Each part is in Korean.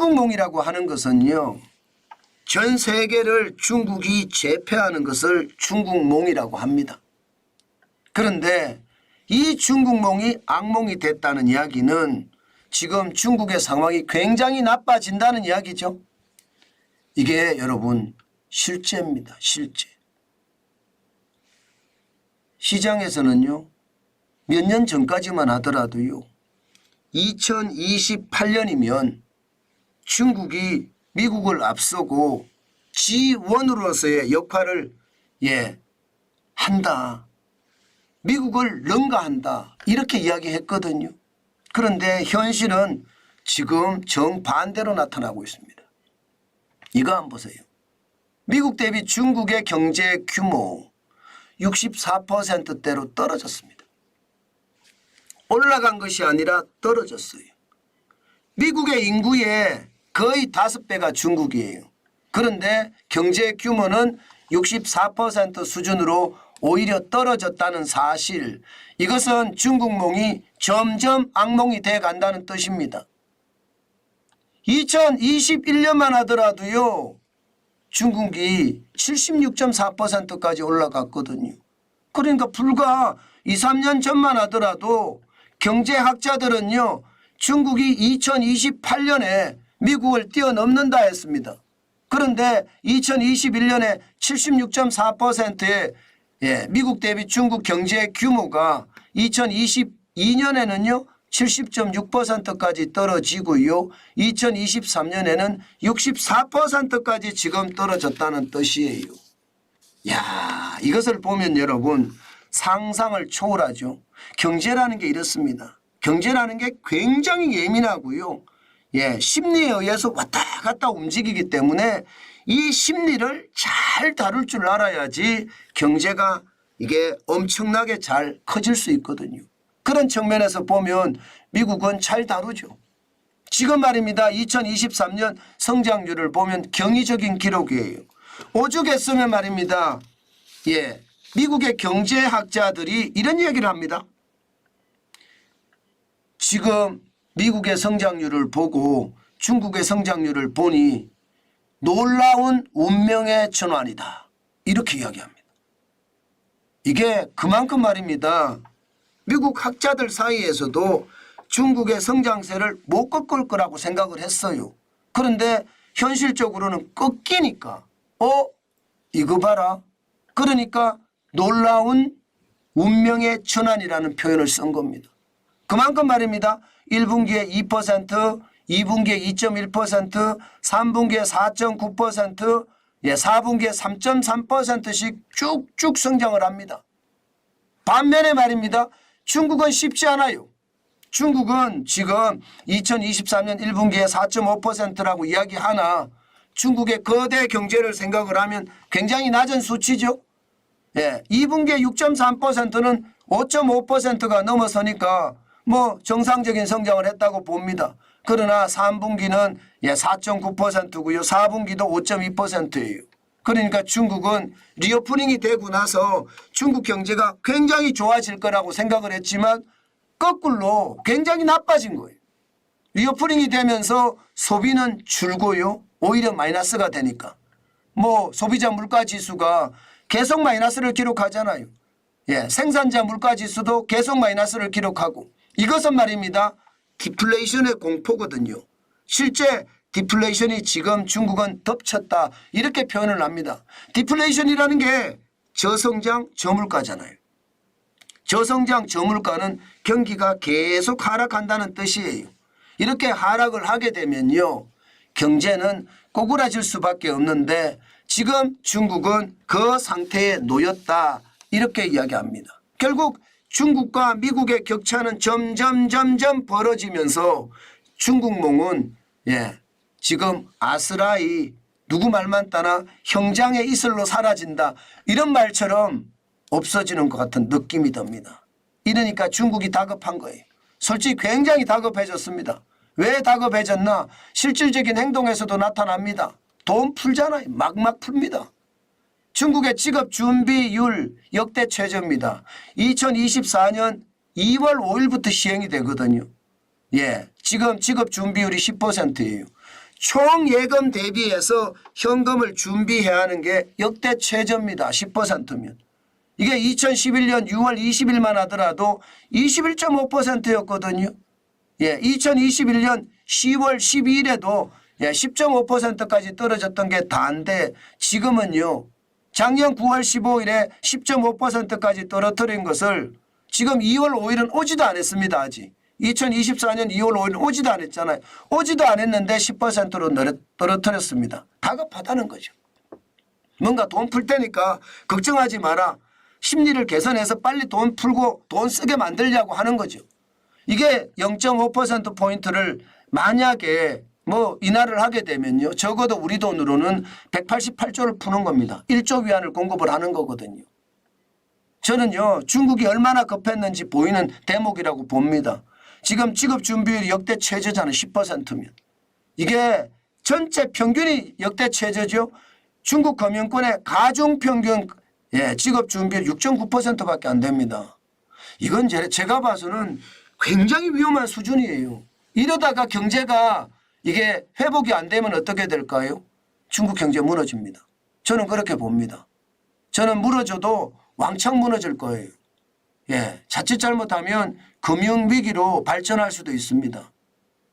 중국몽이라고 하는 것은요, 전 세계를 중국이 제패하는 것을 중국몽이라고 합니다. 그런데 이 중국몽이 악몽이 됐다는 이야기는 지금 중국의 상황이 굉장히 나빠진다는 이야기죠. 이게 여러분 실제입니다. 실제. 시장에서는요, 몇 년 전까지만 하더라도요, 2028년이면 중국이 미국을 앞서고 G1으로서의 역할을 한다. 미국을 능가한다. 이렇게 이야기했거든요. 그런데 현실은 지금 정반대로 나타나고 있습니다. 이거 한번 보세요. 미국 대비 중국의 경제 규모 64%대로 떨어졌습니다. 올라간 것이 아니라 떨어졌어요. 미국의 인구의 거의 5배가 중국이에요. 그런데 경제 규모는 64% 수준으로 오히려 떨어졌다는 사실, 이것은 중국몽이 점점 악몽이 돼 간다는 뜻입니다. 2021년만 하더라도요, 중국이 76.4%까지 올라갔거든요. 그러니까 불과 2, 3년 전만 하더라도 경제학자들은요, 중국이 2028년에 미국을 뛰어넘는다 했습니다. 그런데 2021년에 76.4%의 미국 대비 중국 경제 규모가 2022년에는요 70.6%까지 떨어지고요. 2023년에는 64%까지 지금 떨어졌다는 뜻이에요. 야, 이것을 보면 여러분 상상을 초월하죠. 경제라는 게 이렇습니다. 경제라는 게 굉장히 예민하고요. 심리에 의해서 왔다 갔다 움직이기 때문에 이 심리를 잘 다룰 줄 알아야지 경제가 이게 엄청나게 잘 커질 수 있거든요. 그런 측면에서 보면 미국은 잘 다루죠. 지금 말입니다. 2023년 성장률을 보면 경이적인 기록이에요. 오죽했으면 말입니다. 미국의 경제학자들이 이런 얘기를 합니다. 지금 미국의 성장률을 보고 중국의 성장률을 보니 놀라운 운명의 전환이다. 이렇게 이야기합니다. 이게 그만큼 말입니다. 미국 학자들 사이에서도 중국의 성장세를 못 꺾을 거라고 생각을 했어요. 그런데 현실적으로는 꺾이니까 이거 봐라. 그러니까 놀라운 운명의 전환이라는 표현을 쓴 겁니다. 그만큼 말입니다. 1분기에 2%, 2분기에 2.1%, 3분기에 4.9%, 4분기에 3.3%씩 쭉쭉 성장을 합니다. 반면에 말입니다. 중국은 쉽지 않아요. 중국은 지금 2023년 1분기에 4.5%라고 이야기하나 중국의 거대 경제를 생각을 하면 굉장히 낮은 수치죠. 2분기에 6.3%는 5.5%가 넘어서니까 뭐 정상적인 성장을 했다고 봅니다. 그러나 3분기는 4.9%고요. 4분기도 5.2%예요. 그러니까 중국은 리오프닝이 되고 나서 중국 경제가 굉장히 좋아질 거라고 생각을 했지만 거꾸로 굉장히 나빠진 거예요. 리오프닝이 되면서 소비는 줄고요. 오히려 마이너스가 되니까. 뭐 소비자 물가지수가 계속 마이너스를 기록하잖아요. 생산자 물가지수도 계속 마이너스를 기록하고, 이것은 말입니다. 디플레이션의 공포거든요. 실제 디플레이션이 지금 중국은 덮쳤다 이렇게 표현을 합니다. 디플레이션이라는 게 저성장 저물가잖아요. 저성장 저물가는 경기가 계속 하락한다는 뜻이에요. 이렇게 하락을 하게 되면요, 경제는 꼬꾸라질 수밖에 없는데 지금 중국은 그 상태에 놓였다 이렇게 이야기합니다. 결국 중국과 미국의 격차는 점점 벌어지면서 중국몽은 지금 아스라이 누구 말만 따나 형장의 이슬로 사라진다 이런 말처럼 없어지는 것 같은 느낌이 듭니다. 이러니까 중국이 다급한 거예요. 솔직히 굉장히 다급해졌습니다. 왜 다급해졌나? 실질적인 행동에서도 나타납니다. 돈 풀잖아요. 막 풉니다. 중국의 직업준비율 역대 최저입니다. 2024년 2월 5일부터 시행이 되거든요. 지금 직업준비율이 10%예요. 총 예금 대비해서 현금을 준비해야 하는 게 역대 최저입니다. 10%면. 이게 2011년 6월 20일만 하더라도 21.5%였거든요. 예, 2021년 10월 12일에도 10.5%까지 떨어졌던 게 다인데 지금은요. 작년 9월 15일에 10.5%까지 떨어뜨린 것을 지금 2월 5일은 오지도 않았습니다. 아직. 2024년 2월 5일 오지도 않았잖아요. 오지도 않았는데 10%로 떨어뜨렸습니다. 다급하다는 거죠. 뭔가 돈 풀 테니까 걱정하지 마라. 심리를 개선해서 빨리 돈 풀고 돈 쓰게 만들려고 하는 거죠. 이게 0.5%포인트를 만약에 뭐 인하를 하게 되면요. 적어도 우리 돈으로는 188조를 푸는 겁니다. 1조 위안을 공급을 하는 거거든요. 저는요. 중국이 얼마나 급했는지 보이는 대목이라고 봅니다. 지금 지급준비율이 역대 최저잖아요. 10%면. 이게 전체 평균이 역대 최저죠. 중국 금융권의 가중평균 지급준비율 6.9%밖에 안 됩니다. 이건 제가 봐서는 굉장히 위험한 수준이에요. 이러다가 경제가 이게 회복이 안 되면 어떻게 될까요? 중국 경제 무너집니다. 저는 그렇게 봅니다. 저는 무너져도 왕창 무너질 거예요. 예, 자칫 잘못하면 금융위기로 발전할 수도 있습니다.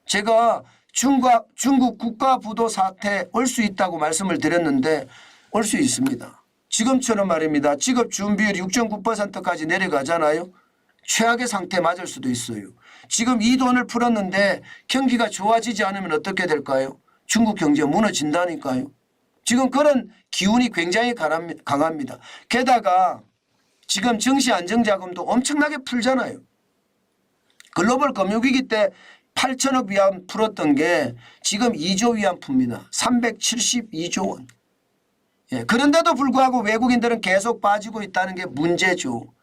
제가 중국 국가부도 사태 올 수 있다고 말씀을 드렸는데 올 수 있습니다. 지금처럼 말입니다. 지급준비율이 6.9%까지 내려가잖아요. 최악의 상태 맞을 수도 있어요. 지금 이 돈을 풀었는데 경기가 좋아지지 않으면 어떻게 될까요? 중국 경제 무너진다니까요. 지금 그런 기운이 굉장히 강합니다. 게다가 지금 증시 안정자금도 엄청나게 풀잖아요. 글로벌 금융위기 때 8천억 위안 풀었던 게 지금 2조 위안 풉니다. 372조 원. 예, 그런데도 불구하고 외국인들은 계속 빠지고 있다는 게 문제죠.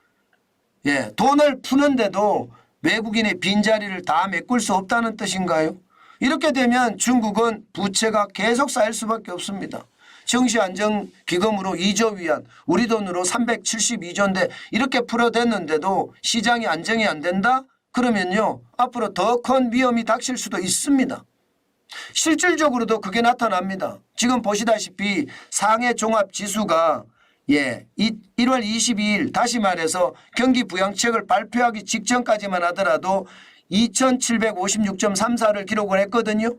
예, 돈을 푸는데도 외국인의 빈자리를 다 메꿀 수 없다는 뜻인가요? 이렇게 되면 중국은 부채가 계속 쌓일 수밖에 없습니다. 정시안정기금으로 2조 위안, 우리 돈으로 372조인데 이렇게 풀어댔는데도 시장이 안정이 안 된다? 그러면요, 앞으로 더 큰 위험이 닥칠 수도 있습니다. 실질적으로도 그게 나타납니다. 지금 보시다시피 상해 종합지수가 1월 22일 다시 말해서 경기 부양책을 발표하기 직전까지만 하더라도 2756.34를 기록을 했거든요.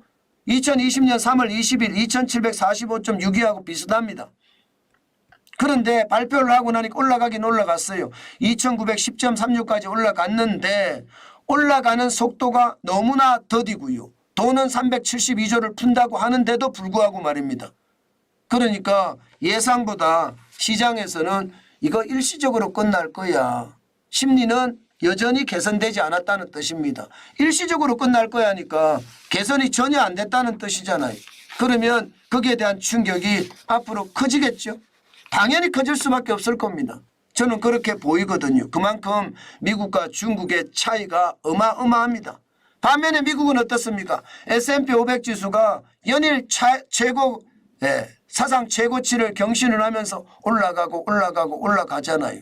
2020년 3월 20일 2745.62하고 비슷합니다. 그런데 발표를 하고 나니까 올라가긴 올라갔어요. 2910.36까지 올라갔는데 올라가는 속도가 너무나 더디고요. 돈은 372조를 푼다고 하는데도 불구하고 말입니다. 그러니까 예상보다 시장에서는 이거 일시적으로 끝날 거야. 심리는 여전히 개선되지 않았다는 뜻입니다. 일시적으로 끝날 거야 하니까 개선이 전혀 안 됐다는 뜻이잖아요. 그러면 거기에 대한 충격이 앞으로 커지겠죠. 당연히 커질 수밖에 없을 겁니다. 저는 그렇게 보이거든요. 그만큼 미국과 중국의 차이가 어마어마합니다. 반면에 미국은 어떻습니까? S&P 500 지수가 연일 최고 사상 최고치를 경신을 하면서 올라가고 올라가잖아요.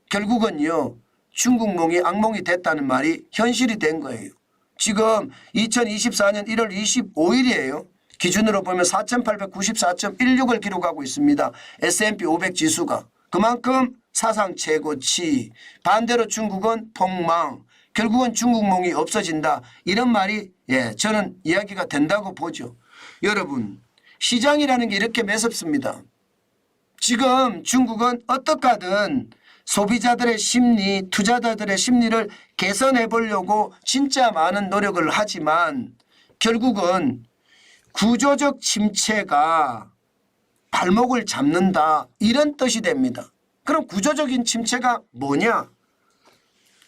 결국은요. 중국몽이 악몽이 됐다는 말이 현실이 된 거예요. 지금 2024년 1월 25일이에요. 기준으로 보면 4894.16을 기록하고 있습니다. S&P 500 지수가. 그만큼 사상 최고치. 반대로 중국은 폭망. 결국은 중국몽이 없어진다. 이런 말이 저는 이야기가 된다고 보죠. 여러분 시장이라는 게 이렇게 매섭습니다. 지금 중국은 어떻게 하든 소비자들의 심리, 투자자들의 심리를 개선해 보려고 진짜 많은 노력을 하지만 결국은 구조적 침체가 발목을 잡는다 이런 뜻이 됩니다. 그럼 구조적인 침체가 뭐냐?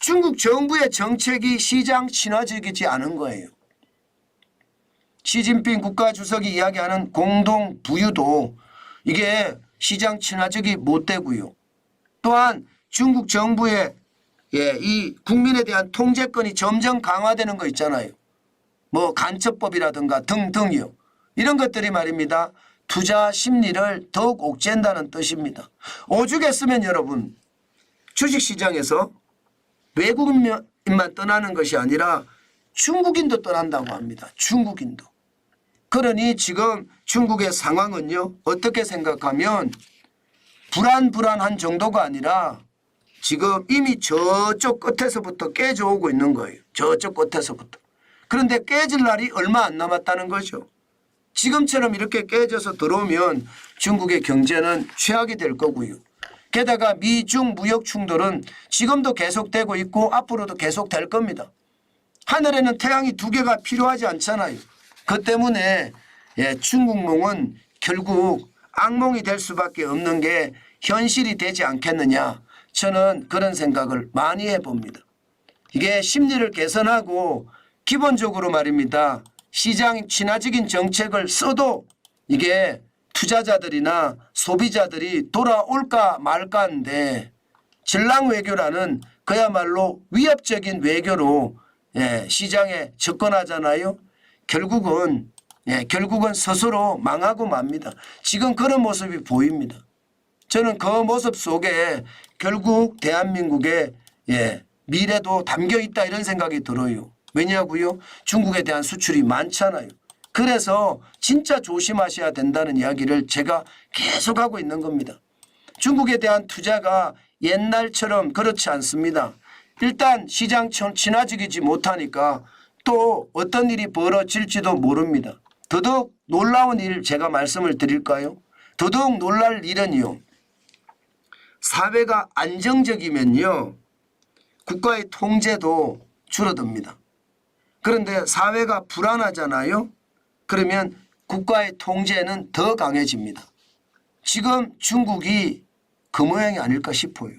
중국 정부의 정책이 시장 친화적이지 않은 거예요. 시진핑 국가주석이 이야기하는 공동부유도 이게 시장 친화적이 못 되고요. 또한 중국 정부의 이 국민에 대한 통제권이 점점 강화되는 거 있잖아요. 뭐 간첩법이라든가 등등이요. 이런 것들이 말입니다. 투자 심리를 더욱 옥죄한다는 뜻입니다. 오죽했으면 여러분 주식시장에서 외국인만 떠나는 것이 아니라 중국인도 떠난다고 합니다. 중국인도. 그러니 지금 중국의 상황은요, 어떻게 생각하면 불안한 정도가 아니라 지금 이미 저쪽 끝에서부터 깨져 오고 있는 거예요. 저쪽 끝에서부터. 그런데 깨질 날이 얼마 안 남았다는 거죠. 지금처럼 이렇게 깨져서 들어오면 중국의 경제는 최악이 될 거고요. 게다가 미중 무역 충돌은 지금도 계속되고 있고 앞으로도 계속될 겁니다. 하늘에는 태양이 두 개가 필요하지 않잖아요. 그 때문에 중국몽은 결국 악몽이 될 수밖에 없는 게 현실이 되지 않겠느냐. 저는 그런 생각을 많이 해봅니다. 이게 심리를 개선하고 기본적으로 말입니다. 시장 친화적인 정책을 써도 이게 투자자들이나 소비자들이 돌아올까 말까인데 전랑 외교라는 그야말로 위협적인 외교로 시장에 접근하잖아요. 결국은 스스로 망하고 맙니다. 지금 그런 모습이 보입니다. 저는 그 모습 속에 결국 대한민국의 미래도 담겨 있다 이런 생각이 들어요. 왜냐고요? 중국에 대한 수출이 많잖아요. 그래서 진짜 조심하셔야 된다는 이야기를 제가 계속하고 있는 겁니다. 중국에 대한 투자가 옛날처럼 그렇지 않습니다. 일단 시장 친화적이지 못하니까 또 어떤 일이 벌어질지도 모릅니다. 더더욱 놀라운 일 제가 말씀을 드릴까요? 더더욱 놀랄 일은요. 사회가 안정적이면요. 국가의 통제도 줄어듭니다. 그런데 사회가 불안하잖아요. 그러면 국가의 통제는 더 강해집니다. 지금 중국이 그 모양이 아닐까 싶어요.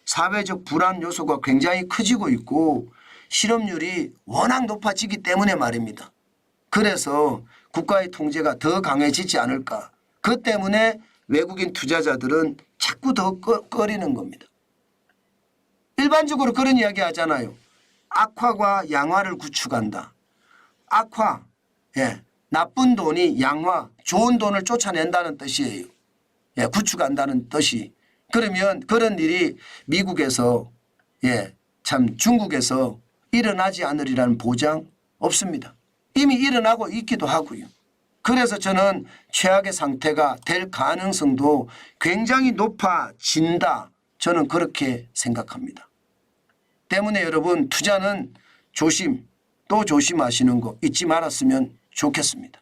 사회적 불안 요소가 굉장히 커지고 있고 실업률이 워낙 높아지기 때문에 말입니다. 그래서 국가의 통제가 더 강해지지 않을까. 그 때문에 외국인 투자자들은 자꾸 더 꺼리는 겁니다. 일반적으로 그런 이야기 하잖아요. 악화가 양화를 구축한다. 악화, 나쁜 돈이 양화, 좋은 돈을 쫓아낸다는 뜻이에요. 구축한다는 뜻이. 그러면 그런 일이 미국에서, 참 중국에서 일어나지 않으리라는 보장 없습니다. 이미 일어나고 있기도 하고요. 그래서 저는 최악의 상태가 될 가능성도 굉장히 높아진다. 저는 그렇게 생각합니다. 때문에 여러분 투자는 조심 또 조심하시는 거 잊지 말았으면 좋겠습니다.